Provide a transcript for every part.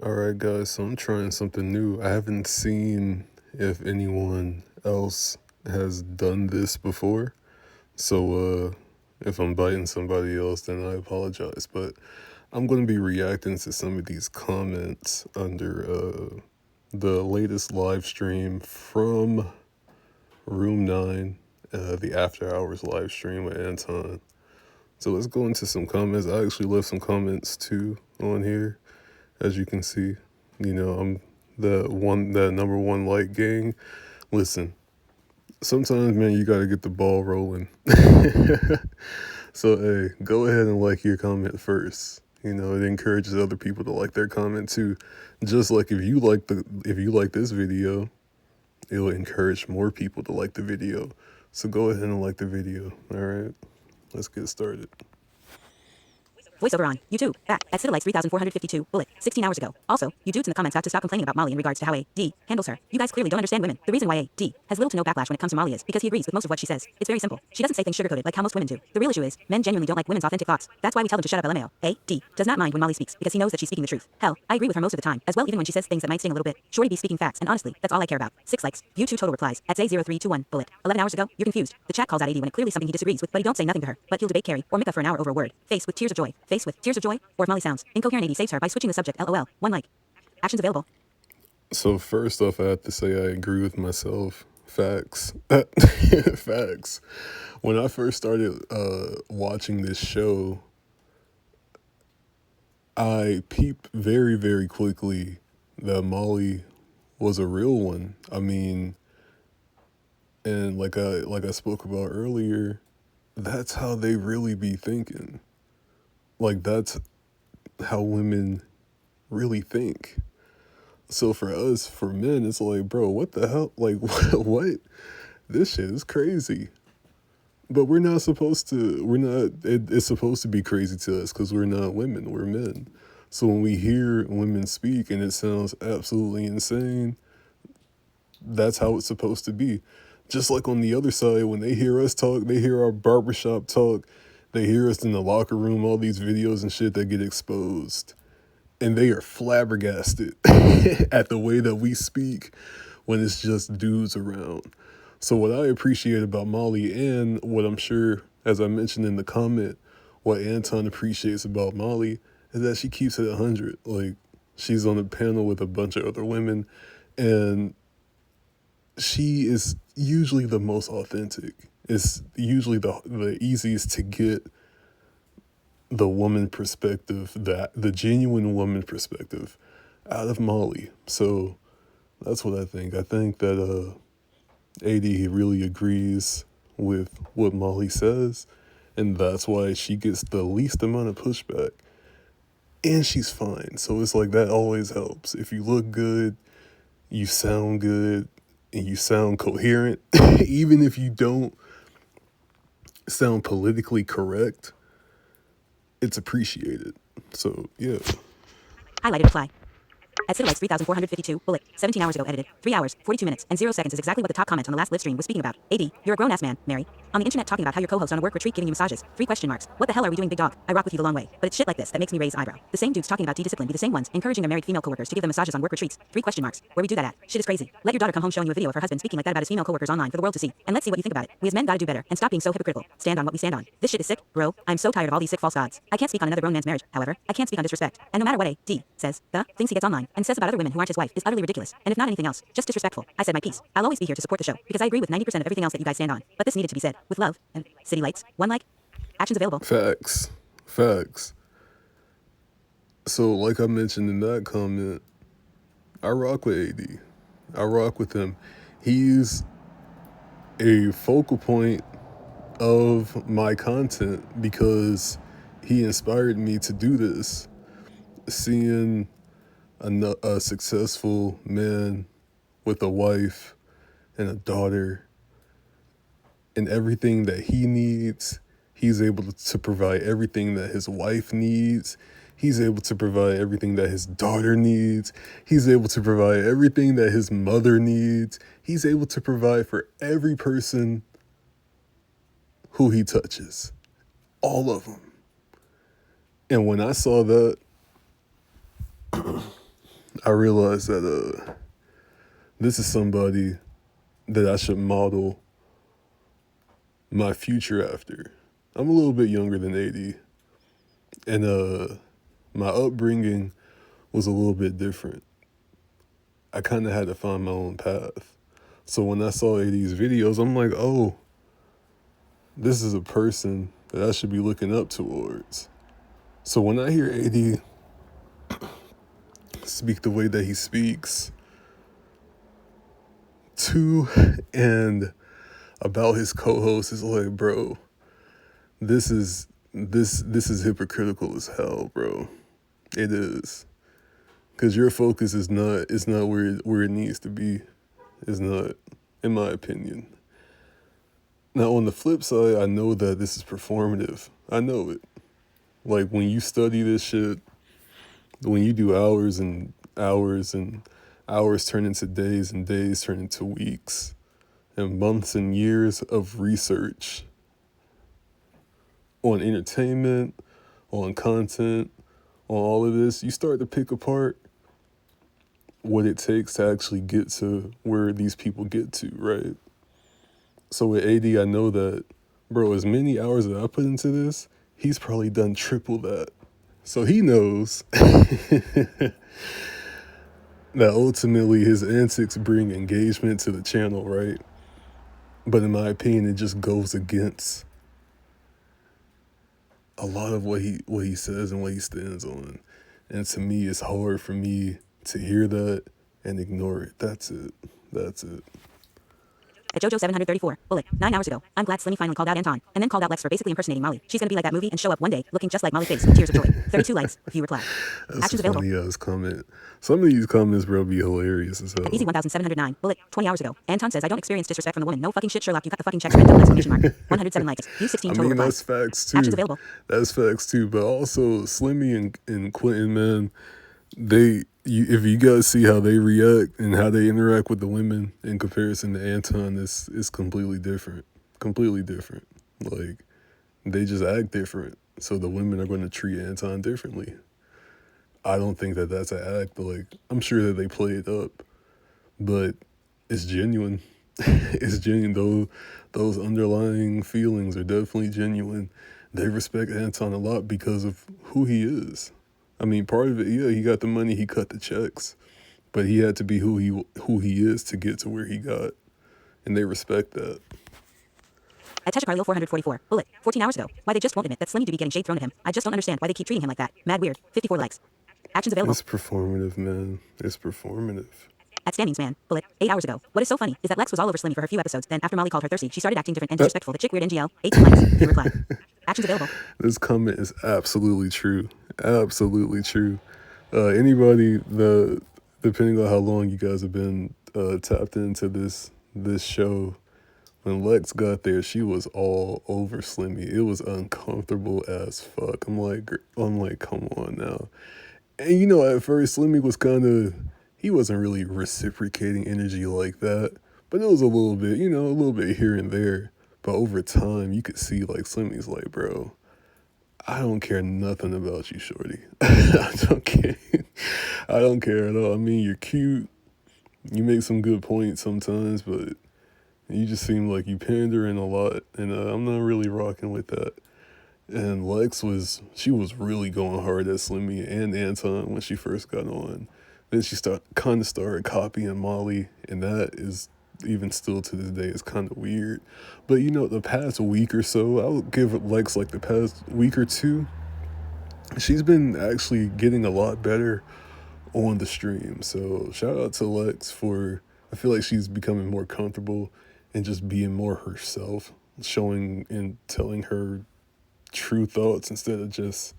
Alright, guys, so I'm trying something new. I haven't seen if anyone else has done this before. So, if I'm biting somebody else, then I apologize. But I'm going to be reacting to some of these comments under the latest live stream from Room 9, the After Hours live stream with Anton. So let's go into some comments. I actually left some comments too on here. As you can see, I'm that number one like gang. Listen, sometimes, man, you gotta get the ball rolling. So, hey, go ahead and like your comment first. It encourages other people to like their comment too. Just like if you like this video, it'll encourage more people to like the video. So go ahead and like the video. All right, let's get started. Voiceover on. You too. Back. At Citalites 3452. Bullet. 16 hours ago. Also, you dudes in the comments have to stop complaining about Molly in regards to how A.D. handles her. You guys clearly don't understand women. The reason why A.D. has little to no backlash when it comes to Molly is because he agrees with most of what she says. It's very simple. She doesn't say things sugarcoated like how most women do. The real issue is, men genuinely don't like women's authentic thoughts. That's why we tell them to shut up LMAO. A.D. does not mind when Molly speaks because he knows that she's speaking the truth. Hell, I agree with her most of the time, as well even when she says things that might sting a little bit. Shorty be speaking facts, and honestly, that's all I care about. 6 likes. View 2 total replies. At Zay0321. Bullet. 11 hours ago, you're confused. The chat calls out A.D. when it's clearly something he disagrees with, but he don't say nothing to her. But he'll debate Carrie or Mika for an hour over a word. Face with tears of joy. Face with tears of joy. Or if Molly sounds incoherent, A.D. saves her by switching the subject. LOL. 1 like. Actions available. So first off, I have to say I agree with myself. Facts. Facts. When I first started watching this show, I peeped very, very quickly that Molly was a real one. I mean, and like I spoke about earlier, that's how they really be thinking. Like that's how women really think. So for us, for men, it's like, bro, what the hell? Like, what? This shit is crazy. But we're not supposed to, it's supposed to be crazy to us because we're not women, we're men. So when we hear women speak and it sounds absolutely insane, that's how it's supposed to be. Just like on the other side, when they hear us talk, they hear our barbershop talk, they hear us in the locker room, all these videos and shit that get exposed. And they are flabbergasted at the way that we speak when it's just dudes around. So what I appreciate about Molly, and what I'm sure, as I mentioned in the comment, what Anton appreciates about Molly is that she keeps it 100. Like, she's on a panel with a bunch of other women, and she is usually the most authentic. It's usually the easiest to get the woman perspective, that the genuine woman perspective out of Molly. So that's what I think. I think that AD really agrees with what Molly says, and that's why she gets the least amount of pushback. And she's fine. So it's like that always helps. If you look good, you sound good, and you sound coherent, even if you don't sound politically correct, it's appreciated. So, yeah. Highlighted reply. At Citalites 3452. Bullet. 17 hours ago. Edited. 3 hours, 42 minutes, and 0 seconds is exactly what the top comment on the last live stream was speaking about. AD, you're a grown-ass man, Mary. On the internet talking about how your co-host on a work retreat giving you massages. 3 question marks. What the hell are we doing, big dog? I rock with you the long way. But it's shit like this that makes me raise eyebrow. The same dudes talking about discipline be the same ones encouraging their married female coworkers to give them massages on work retreats. 3 question marks. Where we do that at? Shit is crazy. Let your daughter come home showing you a video of her husband speaking like that about his female coworkers online for the world to see. And let's see what you think about it. We as men gotta do better and stop being so hypocritical. Stand on what we stand on. This shit is sick, bro. I'm so tired of all these sick false gods. I can't speak on another grown man's marriage, however. I can't speak on disrespect. And no matter what A.D. says, the things he gets online and says about other women who aren't his wife is utterly ridiculous. And if not anything else, just disrespectful. I said my piece. I'll always be here to support the show because I agree with 90% of everything else that you guys stand on. But this needed to be said with love and city lights. 1 like. Actions available. Facts. Facts. So, like I mentioned in that comment, I rock with AD. I rock with him. He's a focal point of my content because he inspired me to do this. Seeing a successful man with a wife and a daughter and everything that he needs, he's able to provide everything that his wife needs. He's able to provide everything that his daughter needs. He's able to provide everything that his mother needs. He's able to provide for every person who he touches. All of them. And when I saw that, I realized that this is somebody that I should model my future after. I'm a little bit younger than 80, and my upbringing was a little bit different. I kind of had to find my own path. So when I saw 80's videos, I'm like, oh, this is a person that I should be looking up towards. So when I hear 80 speak the way that he speaks to and about his co-host, it's like, bro, this is hypocritical as hell, bro. It is. Cause your focus is not where it needs to be. It's not, in my opinion. Now on the flip side, I know that this is performative. I know it. Like when you study this shit, when you do hours and hours and hours turn into days and days turn into weeks and months and years of research on entertainment, on content, on all of this, you start to pick apart what it takes to actually get to where these people get to, right? So with AD, I know that, bro, as many hours that I put into this, he's probably done triple that. So he knows that ultimately his antics bring engagement to the channel, right? But in my opinion, it just goes against a lot of what he says and what he stands on. And to me, it's hard for me to hear that and ignore it. That's it. At Jojo734, bullet, 9 hours ago, I'm glad Slimmy finally called out Anton, and then called out Lex for basically impersonating Molly. She's gonna be like that movie and show up one day, looking just like Molly face, tears of joy. 32 likes, view reply. That's Actions a available. funny ass comment. Some of these comments, bro, be hilarious as hell. At Easy1709, bullet, 20 hours ago, Anton says, I don't experience disrespect from the woman. No fucking shit, Sherlock, you got the fucking checks written, exclamation mark. 107 likes, view 16 total replies. That's facts too. Actions available. That's facts too. But also, Slimmy and Quentin, man, if you guys see how they react and how they interact with the women in comparison to Anton, it's completely different. Completely different. Like, they just act different. So the women are going to treat Anton differently. I don't think that that's an act. Like, I'm sure that they play it up, but it's genuine. It's genuine. Those underlying feelings are definitely genuine. They respect Anton a lot because of who he is. I mean, part of it, yeah, he got the money, he cut the checks, but he had to be who he is to get to where he got, and they respect that. At Teshikar 444, bullet, 14 hours ago, why they just won't admit that Slimmy do be getting shade thrown at him. I just don't understand why they keep treating him like that. Mad weird, 54 likes. Actions available. It's performative, man. It's performative. At Standings Man, bullet, 8 hours ago. What is so funny is that Lex was all over Slimmy for her few episodes, then after Molly called her thirsty, she started acting different and disrespectful. The chick weird NGL, 18 likes, view reply. Actions available. This comment is absolutely true. Absolutely true. Anybody, depending on how long you guys have been tapped into this show, when Lex got there, she was all over Slimmy. It was uncomfortable as fuck. I'm like, come on now. And you know, at first Slimmy was he wasn't really reciprocating energy like that, but it was a little bit here and there. But over time, you could see like Slimmy's like, bro, I don't care nothing about you, shorty. I don't care. I don't care at all. I mean, you're cute. You make some good points sometimes, but you just seem like you pandering a lot, and I'm not really rocking with that. And Lex was really going hard at Slimmy and Anton when she first got on. Then she started copying Molly, and that is even still to this day is kind of weird. But you know, the past week or so, I would give Lex like the past week or two, she's been actually getting a lot better on the stream. So shout out to Lex I feel like she's becoming more comfortable and just being more herself, showing and telling her true thoughts instead of just,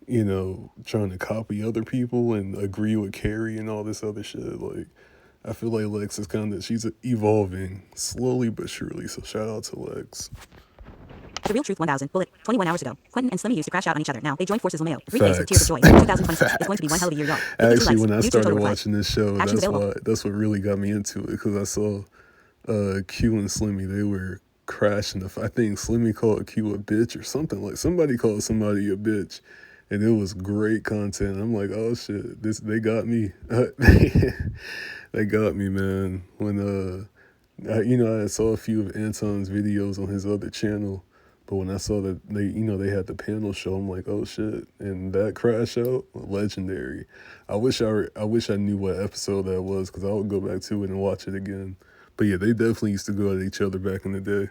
you know, trying to copy other people and agree with Carrie and all this other shit. Like, I feel like Lex is she's evolving slowly but surely. So shout out to Lex. The Real Truth 1000, bullet, 21 hours ago. Quentin and Slimmy used to crash out on each other. Now they joined forces LMAO. Replays with tears of joy. 2026 is going to be one hell of a year, y'all. Actually, when I started watching this show, that's what really got me into it, because I saw Q and Slimmy, they were crashing. I think Slimmy called Q a bitch or something. Like, somebody called somebody a bitch, and it was great content. I'm like, oh shit, this they got me. They got me, man. When I saw a few of Anton's videos on his other channel, but when I saw that they had the panel show, I'm like, oh shit! And that crash out, legendary. I wish I knew what episode that was because I would go back to it and watch it again. But yeah, they definitely used to go at each other back in the day.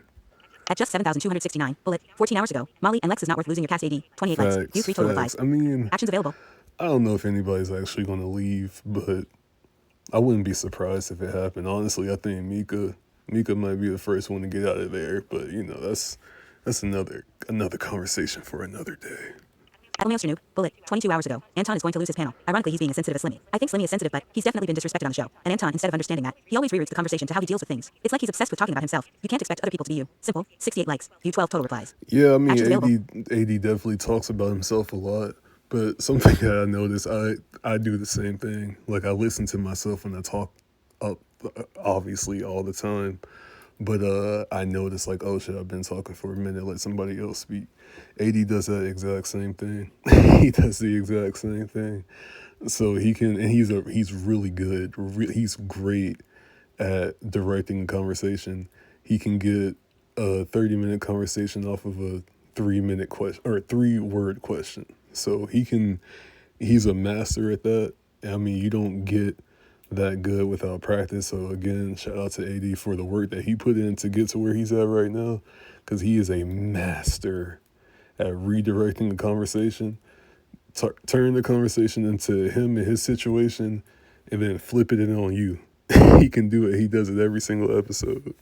At just 7,269. Bullet. 14 hours ago. Molly and Lex is not worth losing your cast AD. 28 likes. View Facts, 3 total facts. replies. I mean, Actions available. I don't know if anybody's actually gonna leave, but I wouldn't be surprised if it happened. Honestly, I think Mika might be the first one to get out of there, but that's another conversation for another day. Admiral Noob. Bullet. 22 hours ago. Anton is going to lose his panel. Ironically, he's being as sensitive as Slimmy. I think Slimmy is sensitive, but he's definitely been disrespected on the show. And Anton, instead of understanding that, he always reroutes the conversation to how he deals with things. It's like he's obsessed with talking about himself. You can't expect other people to be you. Simple. 68 likes. View 12 total replies. Yeah, I mean, Actions available. AD definitely talks about himself a lot, but something that I noticed, I do the same thing. Like I listen to myself when I talk up, obviously all the time, but I notice like, oh shit, I've been talking for a minute. Let somebody else speak. AD does that exact same thing. He does the exact same thing. So he can, and he's really good. He's great at directing a conversation. He can get a 30-minute conversation off of a 3-minute question or a 3-word question. So he's a master at that. I mean, you don't get that good without practice. So again, shout out to AD for the work that he put in to get to where he's at right now, because he is a master at redirecting the conversation, turn the conversation into him and his situation, and then flipping it on you. He can do it. He does it every single episode.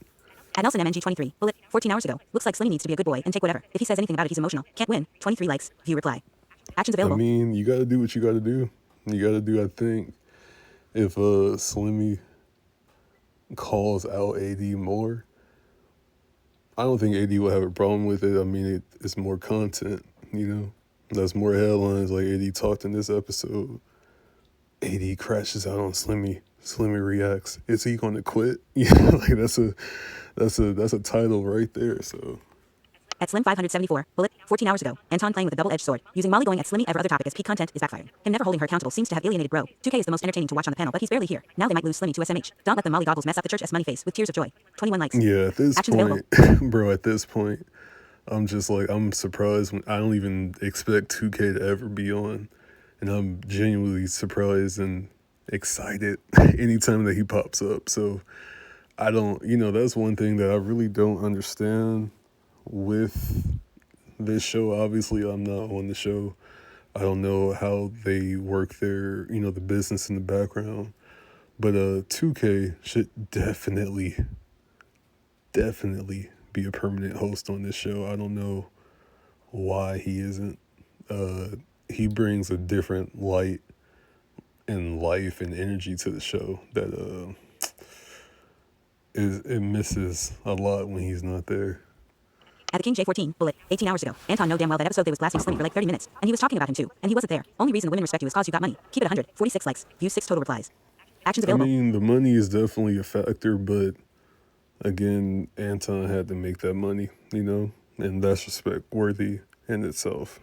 At Nelson MNG 23. Bullet. 14 hours ago. Looks like Slimmy needs to be a good boy and take whatever. If he says anything about it, he's emotional. Can't win. 23 likes. View reply. Actions I available. mean, you got to do what you got to do. You got to do, I think, if Slimmy calls out AD more, I don't think AD will have a problem with it. I mean, it's more content, That's more headlines. Like AD talked in this episode. AD crashes out on Slimmy. Slimmy reacts. Is he going to quit? Like that's a title right there. So. At Slim 574. Bullet. 14 hours ago. Anton playing with a double-edged sword. Using Molly going at Slimmy every other topic as peak content is backfiring. Him never holding her accountable seems to have alienated bro. 2K is the most entertaining to watch on the panel, but he's barely here. Now they might lose Slimmy to SMH. Don't let the Molly goggles mess up the church S money face with tears of joy. 21 likes. Yeah, at this Actions point, available. bro, at this point, I'm just like, I'm surprised when I don't even expect 2K to ever be on. And I'm genuinely surprised and excited anytime that he pops up. So I don't, that's one thing that I really don't understand with this show. Obviously, I'm not on the show. I don't know how they work their, the business in the background. But 2K should definitely be a permanent host on this show. I don't know why he isn't. He brings a different light and life and energy to the show that it misses a lot when he's not there. At the King J14. Bullet. 18 hours ago. Anton know damn well that episode they was blasting Slimmy for like 30 minutes. And he was talking about him too. And he wasn't there. Only reason the women respect you is cause you got money. Keep it 100. 46 likes. View 6 total replies. Actions available. I mean, the money is definitely a factor, but again, Anton had to make that money, and that's respect worthy in itself.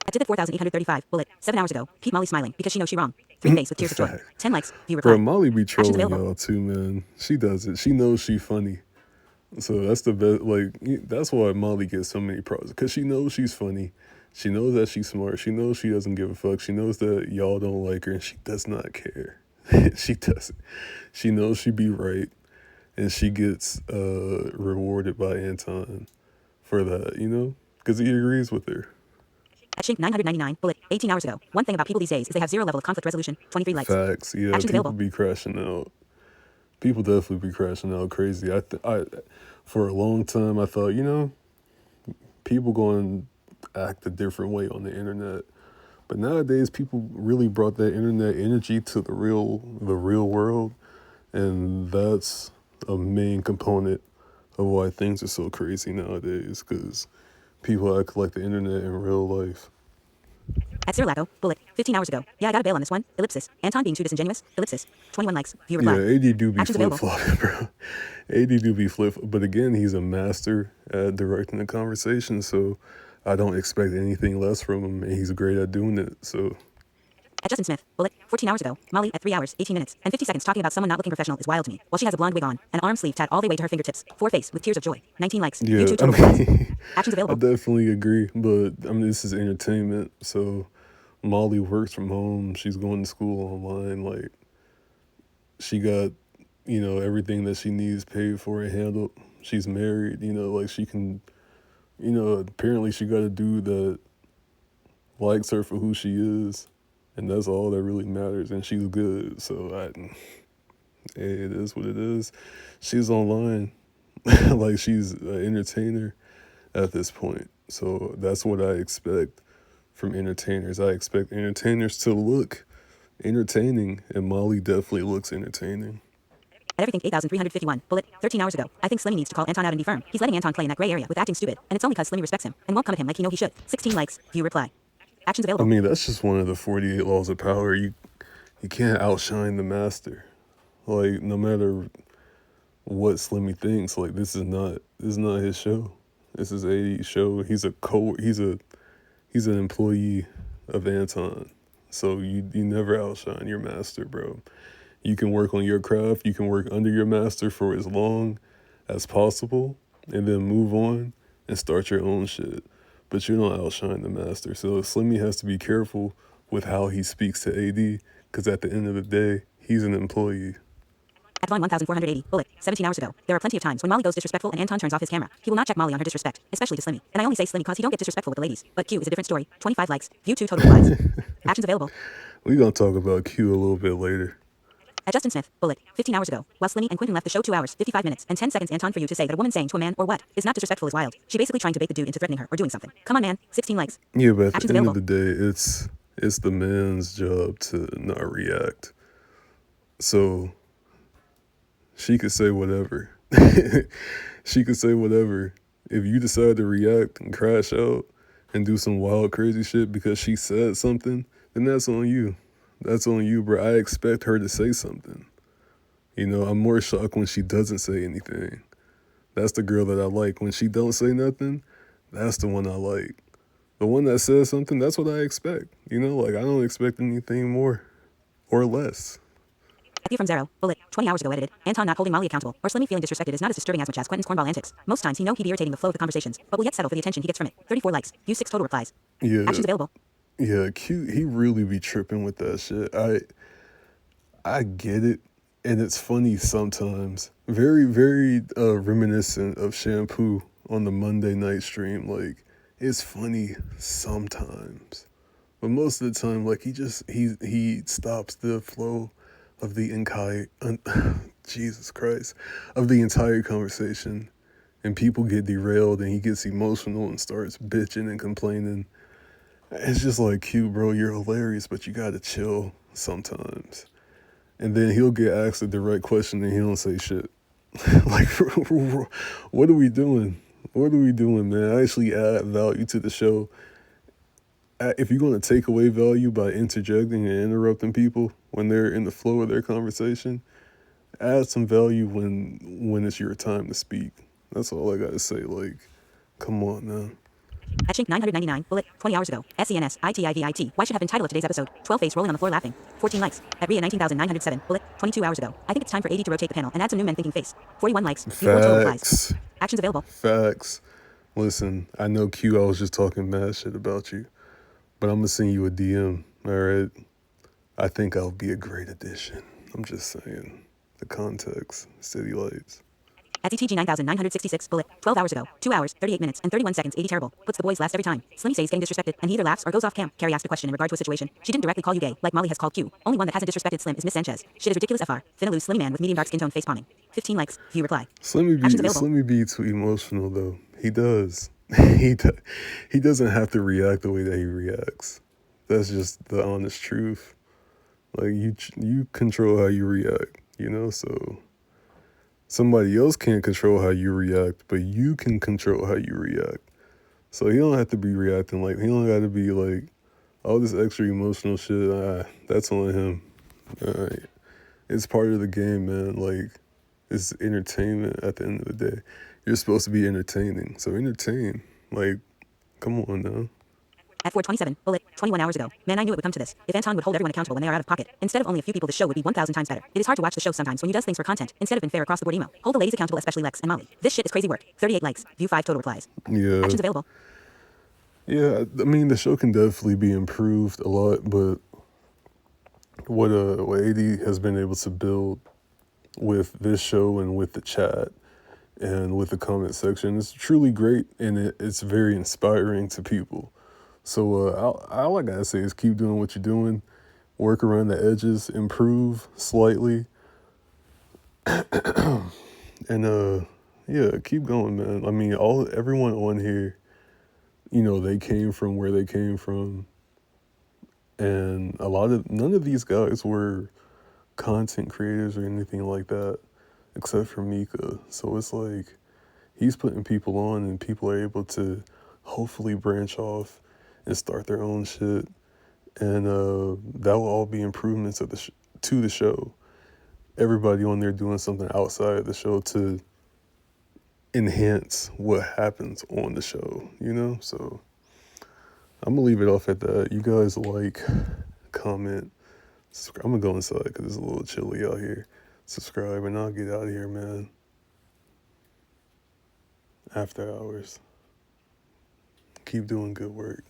I did it 4,835. Bullet. 7 hours ago. Pete Molly smiling because she knows she wrong. 3 face with tears of joy. 10 likes. View reply. Bro, Molly be trolling available. y'all too, man. She does it. She knows she funny. So that's the best. Like, that's why Molly gets so many pros, because she knows she's funny. She knows that she's smart. She knows she doesn't give a fuck. She knows that y'all don't like her, and she does not care. She doesn't. She knows she be right, and she gets rewarded by Anton for that, because he agrees with her. At Shink 999. Bullet. 18 hours ago. One thing about people these days is they have zero level of conflict resolution. 23 likes. Facts. Yeah, Actions people available. be crashing out. People definitely be crashing out crazy. I for a long time I thought, people going to act a different way on the internet. But nowadays people really brought that internet energy to the real world, and that's a main component of why things are so crazy nowadays, because people act like the internet in real life. At Zero Lacko. Bullet. 15 hours ago. Yeah, I got a bail on this one. Ellipsis. Anton being too disingenuous. Ellipsis. 21 likes. View reply. Yeah, AD do be Actions available. flip-flopping, bro. AD do be flip, but again, he's a master at directing the conversation, so I don't expect anything less from him, and he's great at doing it. So At Justin Smith, bullet, 14 hours ago, Molly at 3 hours, 18 minutes, and 50 seconds talking about someone not looking professional is wild to me, while she has a blonde wig on, an arm sleeve tat all the way to her fingertips, 4 face, with tears of joy, 19 likes, view yeah, 2 I total replies. mean, Actions I available. definitely agree. But I mean, this is entertainment, so Molly works from home. She's going to school online. Like she got, everything that she needs paid for and handled. She's married. Like she can. Apparently she got a dude that likes her for who she is, and that's all that really matters. And she's good, so hey, it is what it is. She's online, like she's an entertainer at this point. So that's what I expect from entertainers. I expect entertainers to look entertaining, and Molly definitely looks entertaining. At everything 8,351, bullet, 13 hours ago, I think Slimmy needs to call Anton out and be firm. He's letting Anton play in that gray area with acting stupid, and it's only cause Slimmy respects him, and won't come at him like he should. 16 likes, view reply. Actions I available. mean, that's just one of the 48 laws of power. You can't outshine the master. Like no matter what Slimmy thinks, like this is not his show. This is a show. He's an employee of Anton. So you never outshine your master, bro. You can work on your craft, you can work under your master for as long as possible, and then move on and start your own shit. But you don't outshine the master. So Slimmy has to be careful with how he speaks to AD, because at the end of the day, he's an employee. At Vaughn 1480, bullet, 17 hours ago, there are plenty of times when Molly goes disrespectful and Anton turns off his camera. He will not check Molly on her disrespect, especially to Slimmy. And I only say Slimmy cause he don't get disrespectful with the ladies. But Q is a different story. 25 likes, view 2 total replies. Actions available. We're gonna talk about Q a little bit later. At Justin Smith, bullet, 15 hours ago, while Slimmy and Quentin left the show 2 hours, 55 minutes, and 10 seconds Anton for you to say that a woman saying to a man or what is not disrespectful is wild. She basically trying to bait the dude into threatening her or doing something. Come on man, 16 likes. Yeah, but at Actions the end available. of the day, it's the man's job to not react. So she could say whatever. She could say whatever. If you decide to react and crash out and do some wild, crazy shit because she said something, then that's on you. That's on you, bro. I expect her to say something. I'm more shocked when she doesn't say anything. That's the girl that I like. When she don't say nothing, that's the one I like. The one that says something, that's what I expect. Like I don't expect anything more or less. At view from Zero, bullet, 20 hours ago edited, Anton not holding Molly accountable, or Slimmy feeling disrespected is not as disturbing as much as Quentin's cornball antics. Most times he know he be irritating the flow of the conversations, but will yet settle for the attention he gets from it. 34 likes, view 6 total replies. Yeah, Actions available. yeah, Q, he really be tripping with that shit. I get it, and it's funny sometimes. Very, very reminiscent of Shampoo on the Monday night stream. Like, it's funny sometimes, but most of the time, like he stops the flow of the entire Jesus Christ of the entire conversation, and people get derailed, and he gets emotional and starts bitching and complaining. It's just like, Q, bro, you're hilarious, but you gotta chill sometimes. And then he'll get asked a direct question and he don't say shit. Like, what are we doing? What are we doing, man? I actually add value to the show. If you're going to take away value by interjecting and interrupting people when they're in the flow of their conversation, add some value when it's your time to speak. That's all I got to say. Like, come on now. At Shink 999, bullet, 20 hours ago, SENSITIVIT. Why should have been title of today's episode? 12 face rolling on the floor laughing. 14 likes. At Ria 19,907, bullet, 22 hours ago. I think it's time for AD to rotate the panel and add some new men thinking face. 41 likes. View 4 total replies. Facts. Actions available. Facts. Listen, I know Q, I was just talking mad shit about you, but I'm going to send you a DM, all right? I think I'll be a great addition. I'm just saying. The context. City lights. At DTG 9966, bullet, 12 hours ago, 2 hours, 38 minutes, and 31 seconds, 80 terrible. Puts the boys last every time. Slimmy says getting disrespected, and he either laughs or goes off cam. Carrie asked a question in regard to a situation. She didn't directly call you gay, like Molly has called Q. Only one that hasn't disrespected Slim is Miss Sanchez. Shit is ridiculous FR. Finna lose Slimmy man with medium dark skin tone face palming. 15 likes, view reply. Slimmy be too emotional, though. He does. He doesn't have to react the way that he reacts. That's just the honest truth. Like, you control how you react, so somebody else can't control how you react, but you can control how you react. So he don't have to be reacting like, he don't got to be like, all this extra emotional shit, that's on him. All right. It's part of the game, man. Like, it's entertainment at the end of the day. You're supposed to be entertaining, so entertain. Like, Come on now. At 4:27, bullet, 21 hours ago. Man, I knew it would come to this. If Anton would hold everyone accountable when they are out of pocket, instead of only a few people, the show would be 1,000 times better. It is hard to watch the show sometimes when you does things for content, instead of been fair across the board emo. Hold the ladies accountable, especially Lex and Molly. This shit is crazy work. 38 likes. View 5 total replies. Yeah. Actions available. Yeah, I mean, the show can definitely be improved a lot, but what AD has been able to build with this show and with the chat and with the comment section is truly great, and it's very inspiring to people. So all I gotta say is keep doing what you're doing, work around the edges, improve slightly, and yeah, keep going, man. I mean, everyone on here, you know, they came from where they came from, and none of these guys were content creators or anything like that, except for Mika. So it's like he's putting people on, and people are able to hopefully branch off and start their own shit, and that will all be improvements to the show. Everybody on there doing something outside the show to enhance what happens on the show, you know? So I'm gonna leave it off at that. You guys like, comment, subscribe. I'm gonna go inside because it's a little chilly out here. Subscribe, and I'll get out of here, man. After hours. Keep doing good work.